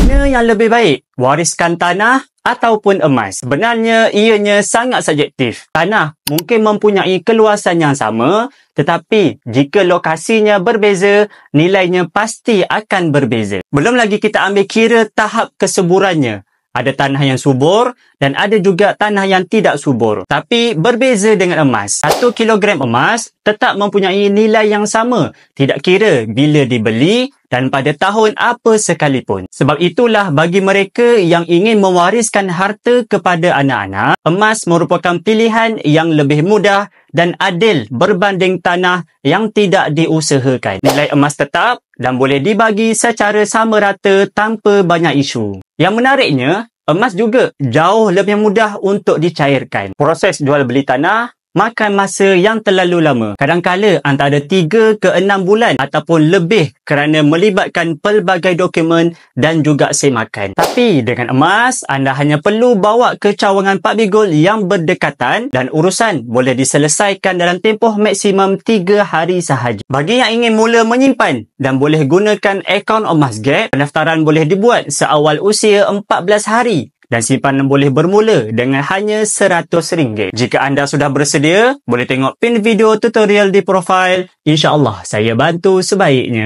Mana yang lebih baik? Wariskan tanah ataupun emas? Sebenarnya ianya sangat subjektif. Tanah mungkin mempunyai keluasan yang sama, tetapi jika lokasinya berbeza, nilainya pasti akan berbeza. Belum lagi kita ambil kira tahap kesuburannya. Ada tanah yang subur dan ada juga tanah yang tidak subur. Tapi berbeza dengan emas. 1 kilogram emas tetap mempunyai nilai yang sama. Tidak kira bila dibeli dan pada tahun apa sekalipun. Sebab itulah bagi mereka yang ingin mewariskan harta kepada anak-anak, emas merupakan pilihan yang lebih mudah dan adil berbanding tanah yang tidak diusahakan. Nilai emas tetap dan boleh dibagi secara sama rata tanpa banyak isu. Yang menariknya, emas juga jauh lebih mudah untuk dicairkan. Proses jual beli tanah makan masa yang terlalu lama. Kadang-kala antara 3 ke 6 bulan ataupun lebih kerana melibatkan pelbagai dokumen dan juga semakan. Tapi dengan emas, anda hanya perlu bawa ke cawangan Pak Bigul yang berdekatan dan urusan boleh diselesaikan dalam tempoh maksimum 3 hari sahaja. Bagi yang ingin mula menyimpan dan boleh gunakan akaun Emas Gap, pendaftaran boleh dibuat seawal usia 14 hari. Dan simpanan boleh bermula dengan hanya RM100. Jika anda sudah bersedia, boleh tengok pin video tutorial di profil. InsyaAllah saya bantu sebaiknya.